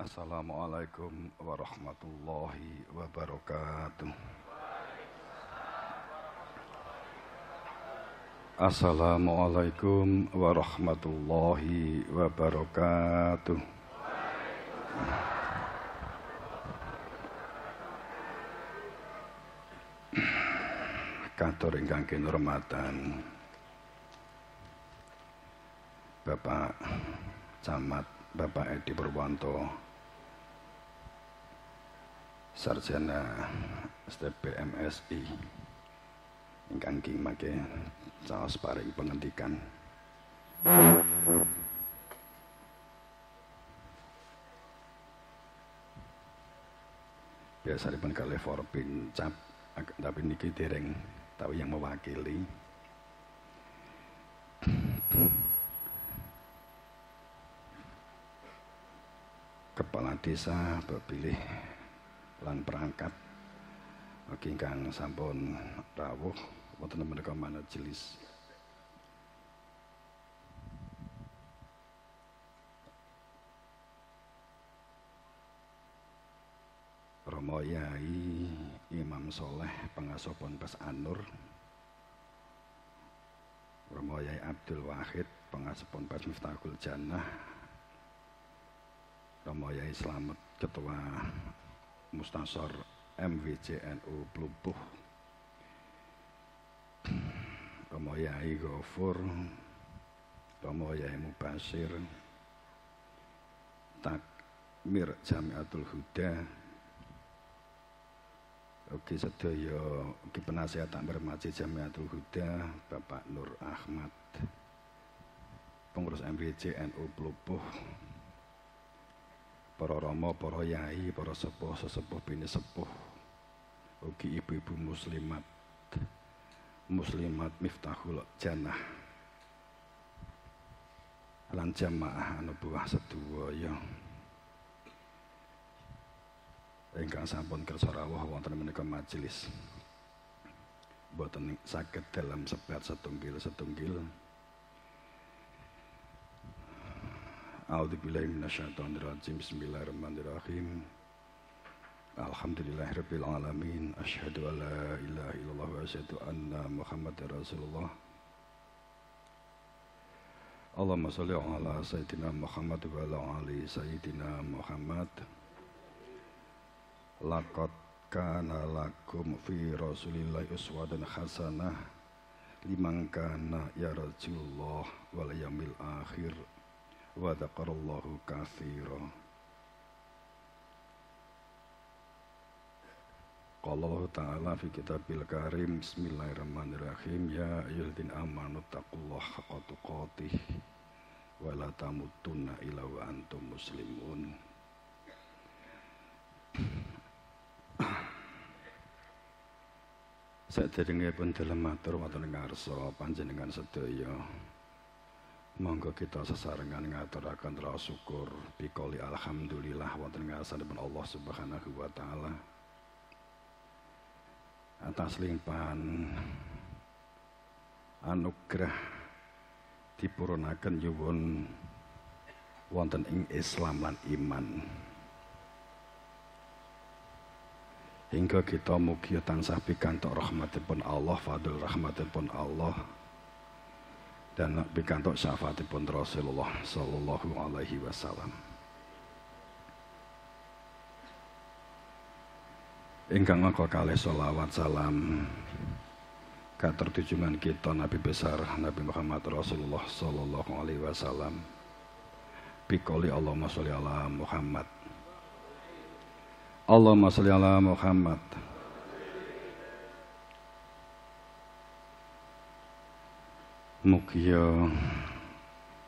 Assalamualaikum warahmatullahi wabarakatuh. Assalamualaikum warahmatullahi wabarakatuh. Katur ingkang kinurmatan Bapak Camat Bapak Edi Purwanto, Sarjana STP MSI ingkang kimake saos paring pengendikan. Biasanipun kalih Forbin Cap, tapi niki dereng tahu yang mewakili. Kepala Desa Bapilih lan perangkat ingkang sampun rawuh wonten menika majelis. Romo Yai Imam Soleh Pengasuh Ponpes An-Nur, Romo Yai Abdul Wahid Pengasuh Ponpes Miftahul Jannah, Romo Yai Slamet Ketua Mustasor MWJNU Plupuh, Romo Yai Ghafur, Romo Yai Mubasir, Takmir Jamiatul Huda, ugi sedaya ugi penasihat Takmir Masjid Jamiatul Huda Bapak Nur Ahmad, pengurus MWJNU Plupuh, para rama, para yai, para sepuh, sesepuh bini sepuh, ugi ibu-ibu muslimat Miftahul Jannah lan jamaah anubuah sedaya ingkang sampun kersa rawuh wonten menika majelis. Boten saged dalam sebat setunggil. A'udzubillahi minasyaitonirrajim. Bismillahirrahmanirrahim. Alhamdulillahirabbil alamin. Asyhadu an la ilaha illallah wa asyhadu anna Muhammadar Rasulullah. Allahumma shalli ala sayyidina Muhammad wa ala ali sayyidina Muhammad. Laqad kana lakum fi Rasulillahi uswatun hasanah liman kana yarjullah wal yawmil akhir wa dzakarallahu katsira. Qala Allah Ta'ala fi kitabil karim. Bismillahirrahmanirrahim. Ya ayyuhalladzina amanu taqullaha haqqa tuqatih wa la tamutunna illa wa antum muslimun. Saderengipun dalem matur wonten ngarsa panjenengan sedaya, monggo kita sesarengan ngaturaken rasa syukur bikoli alhamdulillah wonten ngarsanipun Allah Subhanahu wa taala atas limpahan anugerah dipurunaken nyuwun wonten ing Islam lan iman, hingga kita mugia tansah pikantuk rahmatipun Allah, fadl rahmatipun Allah, dan pikantuk syafaatipun Rasulullah sallallahu alaihi wasallam. Ingkang mangka kalih sholawat salam katerjungan kita Nabi besar Nabi Muhammad Rasulullah sallallahu alaihi wasallam. Bikoli Allahumma sholli ala Muhammad. Allahumma sholli ala Muhammad. Mugia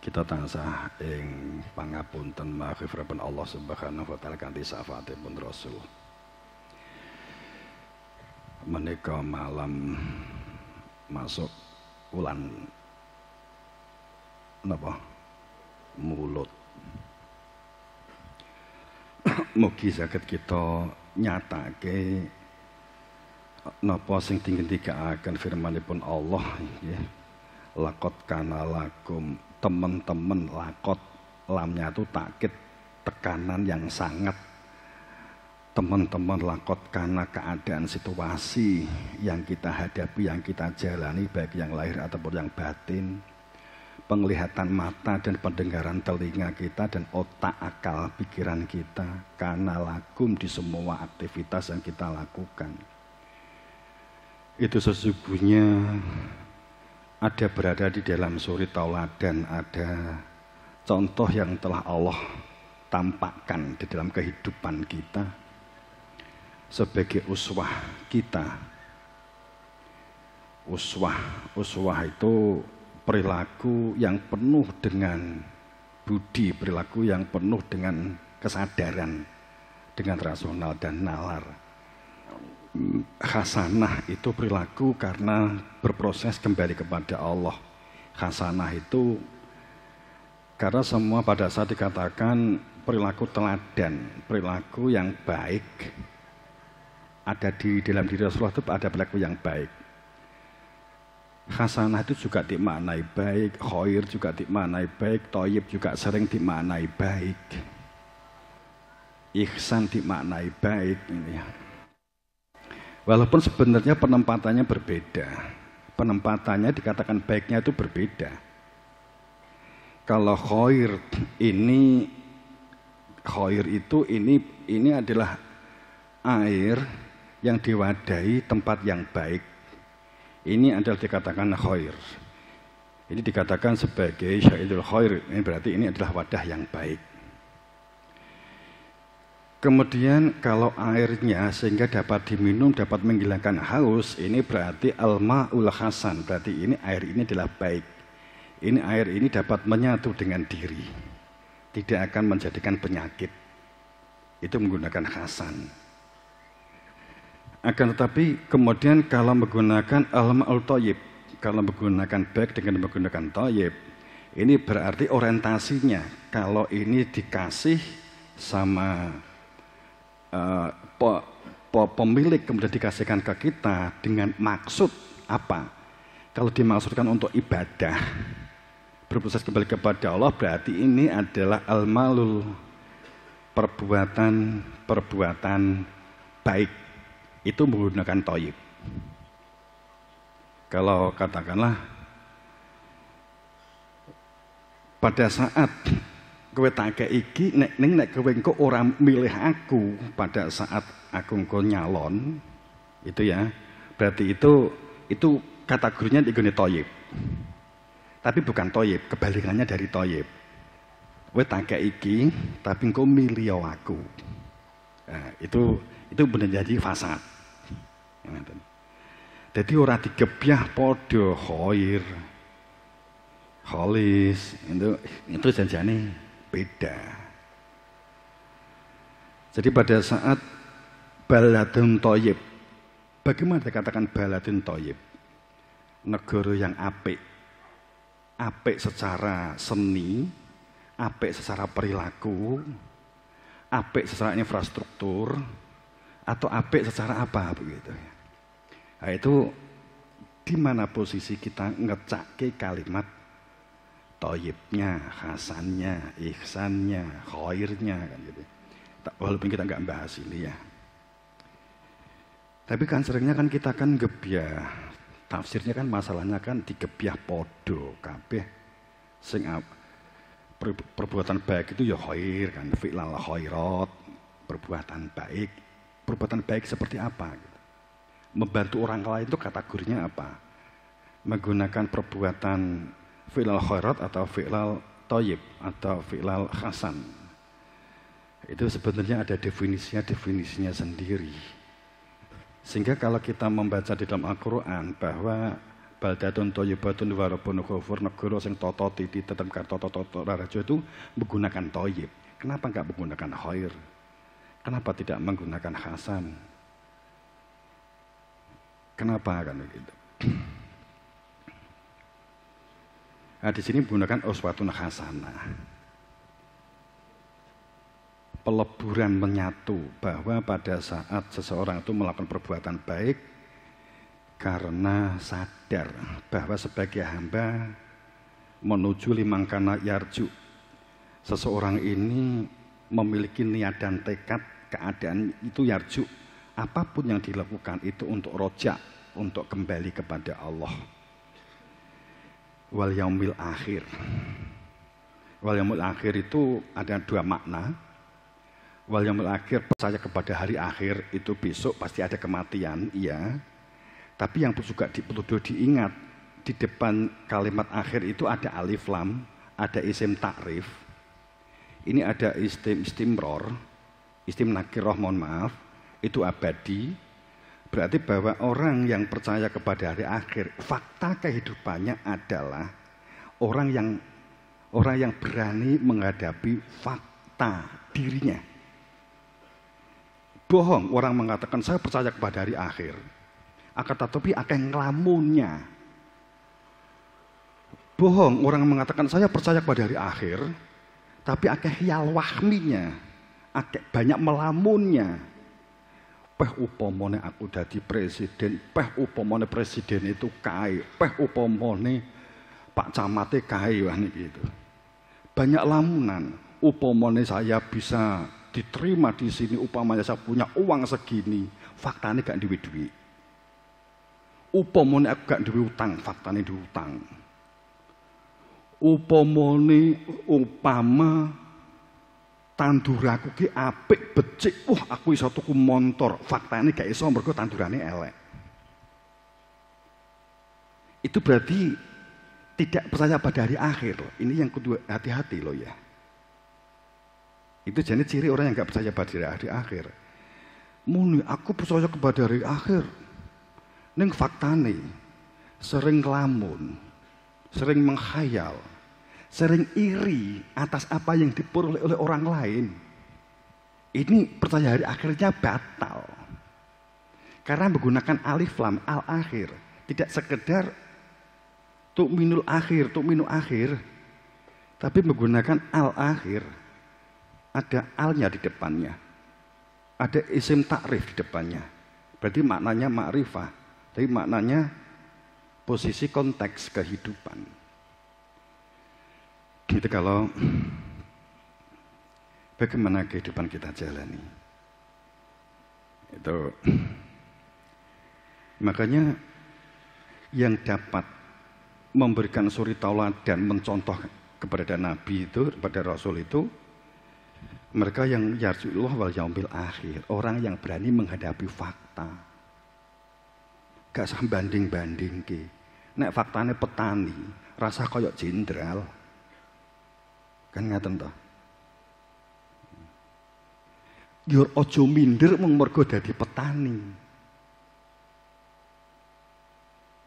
kita tansah ing pangapunten maghfirahipun Allah Subhanahu wa taala kanthi syafaatipun Rasul. Menika malam masuk wulan napa Mulut. Mugi saged kita nyatake napa sing dingendikaken firmanipun Allah nggih. Laqad kana lakum, teman-teman, lakot lamnya itu takkid tekanan yang sangat teman-teman lakot karena keadaan situasi yang kita hadapi, yang kita jalani, baik yang lahir ataupun yang batin, penglihatan mata dan pendengaran telinga kita dan otak, akal, pikiran kita, karena lagum di semua aktivitas yang kita lakukan. Itu sesungguhnya ada berada di dalam suri tauladan, ada contoh yang telah Allah tampakkan di dalam kehidupan kita sebagai uswah kita. Uswah itu perilaku yang penuh dengan budi, perilaku yang penuh dengan kesadaran, dengan rasional dan nalar. Hasanah itu perilaku karena berproses kembali kepada Allah. Hasanah itu karena semua pada saat dikatakan perilaku teladan, perilaku yang baik, ada di dalam diri Rasulullah itu ada perilaku yang baik. Hasanah itu juga dimaknai baik, khair juga dimaknai baik, thayyib juga sering dimaknai baik, ihsan dimaknai baik ini ya. Walaupun sebenarnya penempatannya berbeda, penempatannya dikatakan baiknya itu berbeda. Kalau khair itu ini adalah air yang diwadahi tempat yang baik. Ini adalah dikatakan khair. Ini dikatakan sebagai syaidul khair. Ini berarti ini adalah wadah yang baik. Kemudian kalau airnya sehingga dapat diminum, dapat menghilangkan haus, ini berarti al-ma'ul hasan. Berarti ini air ini adalah baik. Ini air ini dapat menyatu dengan diri. Tidak akan menjadikan penyakit. Itu menggunakan hasan. Akan tetapi kemudian kalau menggunakan al-ma'ul thayyib, kalau menggunakan baik dengan menggunakan thayyib, ini berarti orientasinya kalau ini dikasih sama pemilik kemudian dikasihkan ke kita dengan maksud apa? Kalau dimaksudkan untuk ibadah, berproses kembali kepada Allah, berarti ini adalah al-malul, perbuatan baik. Itu menggunakan thayyib. Kalau katakanlah pada saat kowe tak kei iki nek kowe engko ora milih aku pada saat aku engko nyalon, itu ya, berarti itu kategorinya digone thayyib. Tapi bukan thayyib, kebalikannya dari thayyib. Kowe tak kei iki tapi engko milih aku. Nah, itu benar jadi fasad. Jadi ora digebyah padha khair, khalis, itu janjane beda. Jadi pada saat baladun thayyib, bagaimana dikatakan baladun thayyib? Negara yang apik, apik secara seni, apik secara perilaku, apik secara infrastruktur, atau apik secara apa begitu. Nah, itu di mana posisi kita ngecake kalimat thayyibnya, hasannya, ihsannya, khairnya kan gitu. Walaupun kita nggak bahas ini ya. Tapi kan seringnya kan kita kan gebyah. Tafsirnya kan masalahnya kan digebyah podo kabeh sing perbuatan baik itu ya khair kan, fi'lal khairat, perbuatan baik. Perbuatan baik seperti apa gitu. Membantu orang lain itu kategorinya apa? Menggunakan perbuatan fi'lal khairat atau fi'lal thayyib atau fi'lal hasan. Itu sebenarnya ada definisinya sendiri. Sehingga kalau kita membaca di dalam Al-Qur'an bahwa baldatun thayyibatun wa rabbun ghafur, negara sing tata titi tetep tata raja itu menggunakan thayyib. Kenapa enggak menggunakan khair? Kenapa tidak menggunakan hasan? Kenapa kan begitu? Nah, di sini menggunakan uswatun hasanah. Peleburan menyatu bahwa pada saat seseorang itu melakukan perbuatan baik karena sadar bahwa sebagai hamba menuju limangkana yarju, seseorang ini memiliki niat dan tekad keadaan itu yarju, apapun yang dilakukan itu untuk rojak, untuk kembali kepada Allah. Wal yaumil akhir. Wal yaumil akhir itu ada dua makna. Wal yaumil akhir, percaya kepada hari akhir, itu besok pasti ada kematian, iya. Tapi yang juga perlu diingat, di depan kalimat akhir itu ada alif lam, ada isim takrif. Ini ada istimror, istim nakirah, mohon maaf, itu abadi. Berarti bahwa orang yang percaya kepada hari akhir, fakta kehidupannya adalah orang yang berani menghadapi fakta dirinya. Bohong orang mengatakan saya percaya kepada hari akhir, akan tetapi akan ngelamunnya. Bohong orang mengatakan saya percaya kepada hari akhir, tapi akeh khiyal wahminya, akeh banyak melamunnya. Peh upamane aku dadi presiden, peh upamane presiden itu kae, peh upamane Pak Camate kae, wah niki gitu. Banyak lamunan. Upamane saya bisa diterima di sini, upamanya saya punya uang segini, faktanya gak duwe-duwe. Upamane aku gak duwe utang, faktanya duwe utang. Upama tanduraku ki apik becik, wah aku iso tuku montor, faktane gak iso mergo tandurane elek. Itu berarti tidak percaya pada hari akhir. Ini yang kedua, hati-hati loh ya. Itu jenis ciri orang yang gak percaya pada hari akhir. Muni aku percaya kepada hari akhir, ning faktane sering ngelamun, sering menghayal, sering iri atas apa yang diperoleh oleh orang lain. Ini percaya hari akhirnya batal. Karena menggunakan alif lam al akhir, tidak sekedar tu'minul akhir, tu'minu akhir, tapi menggunakan al akhir. Ada alnya di depannya, ada isim takrif di depannya. Berarti maknanya ma'rifah, tapi maknanya posisi konteks kehidupan. Gitu. Kalau bagaimana kehidupan kita jalani itu, makanya yang dapat memberikan suri tauladan, mencontoh kepada Nabi itu, kepada Rasul itu, mereka yang yarju'ullah wal yaumil akhir, orang yang berani menghadapi fakta, gak sah banding-banding ke. Nek faktane petani, rasa koyok jenderal, kan ngaten toh. Yur ojo minder mung mergo dadi petani.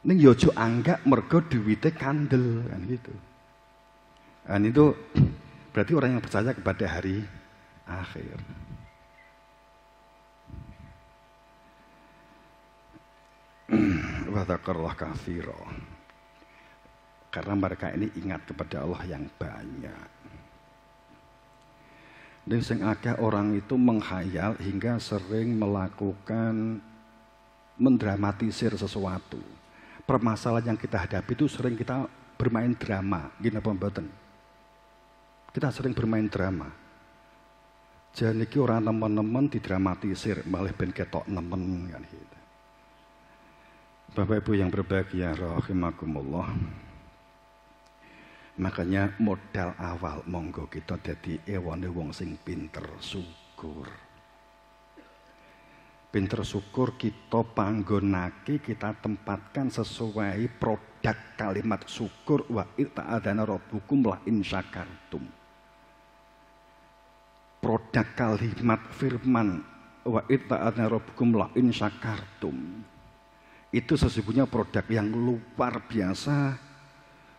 Ning yo ojo anggak mergo duwite kandel, kan gitu. Dan itu berarti orang yang percaya kepada hari akhir. Wa dzakarallah katsira. Karena mereka ini ingat kepada Allah yang banyak. Dan sing akeh orang itu menghayal hingga sering melakukan mendramatisir sesuatu. Permasalahan yang kita hadapi itu sering kita bermain drama, gini apa mboten? Kita sering bermain drama. Jadi iki orang teman-teman didramatisir, malah ben ketok nemen kan gitu. Bapak Ibu yang berbahagia rahimakumullah. Makanya modal awal monggo kita dadi ewane wong sing pinter syukur. Pinter syukur kita panggonake, kita tempatkan sesuai produk kalimat syukur, wa ta'adzana rabbukum la in syakartum. Produk kalimat firman wa ta'adzana rabbukum la in syakartum. Itu sesungguhnya produk yang luar biasa,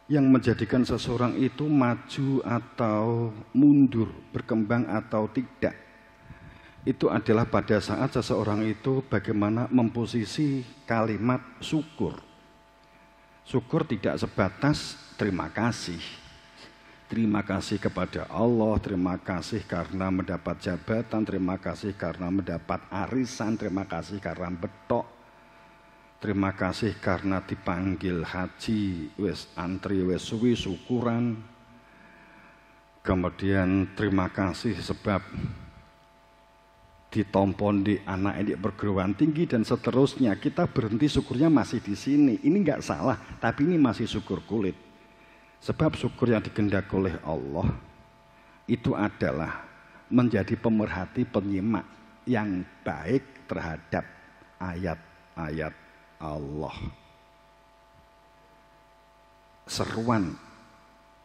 yang menjadikan seseorang itu maju atau mundur, berkembang atau tidak. Itu adalah pada saat seseorang itu bagaimana memposisi kalimat syukur. Syukur tidak sebatas terima kasih. Terima kasih kepada Allah, terima kasih karena mendapat jabatan, terima kasih karena mendapat arisan, terima kasih karena betok, terima kasih karena dipanggil haji, wes antri, wes suwi syukuran. Kemudian terima kasih sebab ditompon di anak ini perguruan tinggi dan seterusnya. Kita berhenti syukurnya masih di sini. Ini nggak salah, tapi ini masih syukur kulit. Sebab syukur yang dikehendaki oleh Allah itu adalah menjadi pemerhati penyimak yang baik terhadap ayat-ayat Allah. Seruan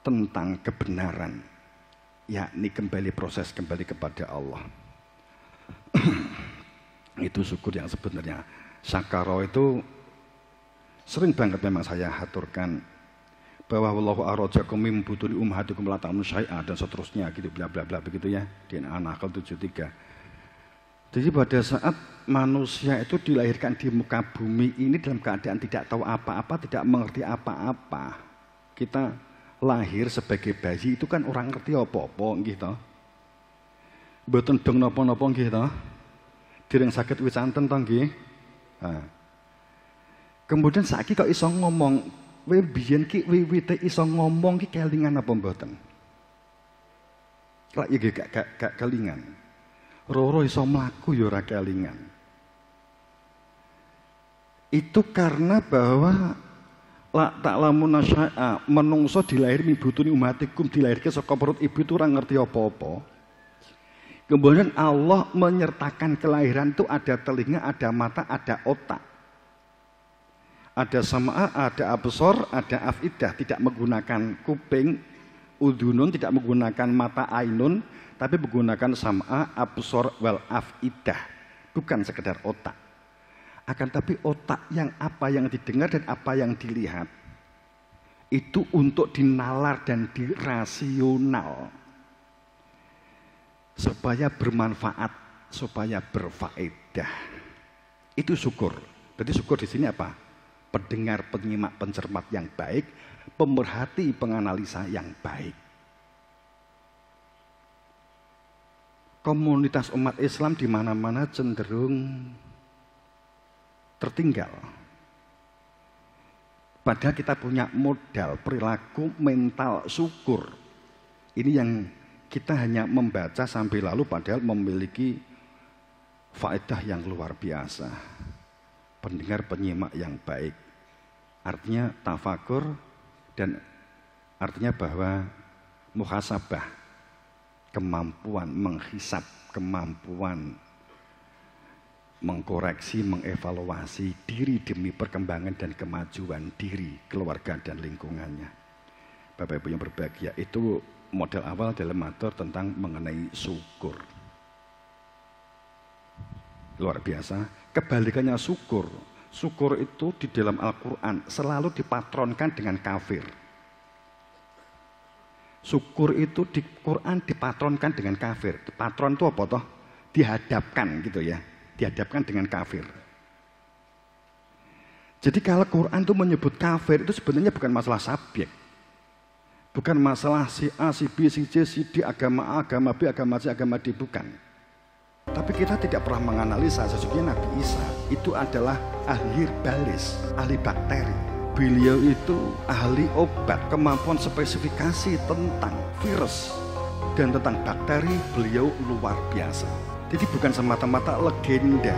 tentang kebenaran, yakni proses kembali kepada Allah. Itu syukur yang sebenarnya. Syakaro itu sering banget memang saya haturkan bahwa wallahu akhrajakum min butuni ummahatikum la ta'lamun syai'a dan seterusnya gitu, bla bla bla begitu ya, di An-Nahl 73. Jadi pada saat manusia itu dilahirkan di muka bumi ini dalam keadaan tidak tahu apa-apa, tidak mengerti apa-apa. Kita lahir sebagai bayi itu kan orang ngerti apa-apa gitu. Mboten dong napa-napa nggih to. Dereng saged wisanten to nggih. Kemudian saiki kok iso ngomong, kowe biyen ki wiwite iso ngomong ki kelingan apa mboten? Lak iki gak kelingan. Roro iso mlaku ya ora kelingan. Itu karena bahwa la ta'lamun syai'a, menungso dilahir min butuni ummatikum, dilahirke saka perut ibu itu ora ngerti apa-apa. Kemudian Allah menyertakan kelahiran itu ada telinga, ada mata, ada otak. Ada sam'a, ada absor, ada afidah, tidak menggunakan kuping, udhunun, tidak menggunakan mata ainun, tapi menggunakan sam'a, absor, wal afidah. Bukan sekedar otak. Akan tapi otak yang apa yang didengar dan apa yang dilihat itu untuk dinalar dan dirasional supaya bermanfaat, supaya berfaedah. Itu syukur. Jadi syukur di sini apa? Pendengar, penyimak, pencermat yang baik, pemerhati, penganalisa yang baik. Komunitas umat Islam di mana-mana cenderung tertinggal. Padahal kita punya modal perilaku mental syukur. Ini yang kita hanya membaca sampai lalu padahal memiliki faedah yang luar biasa. Pendengar penyimak yang baik. Artinya tafakur dan artinya bahwa muhasabah, kemampuan menghisab, kemampuan mengkoreksi, mengevaluasi diri demi perkembangan dan kemajuan diri, keluarga dan lingkungannya. Bapak Ibu yang berbahagia, itu model awal dalam matur tentang mengenai syukur. Luar biasa. Kebalikannya syukur. Syukur itu di dalam Al-Quran selalu dipatronkan dengan kafir. Syukur itu di Quran dipatronkan dengan kafir. Patron itu apa toh? Dihadapkan gitu ya. Dihadapkan dengan kafir. Jadi kalau Quran itu menyebut kafir itu sebenarnya bukan masalah subjek. Bukan masalah si A, si B, si C, si D, agama A, agama B, agama C, agama D, bukan. Tapi kita tidak pernah menganalisa sesungguhnya Nabi Isa itu adalah ahli herbalis, ahli bakteri. Beliau itu ahli obat, kemampuan spesifikasi tentang virus dan tentang bakteri beliau luar biasa. Jadi bukan semata-mata legenda.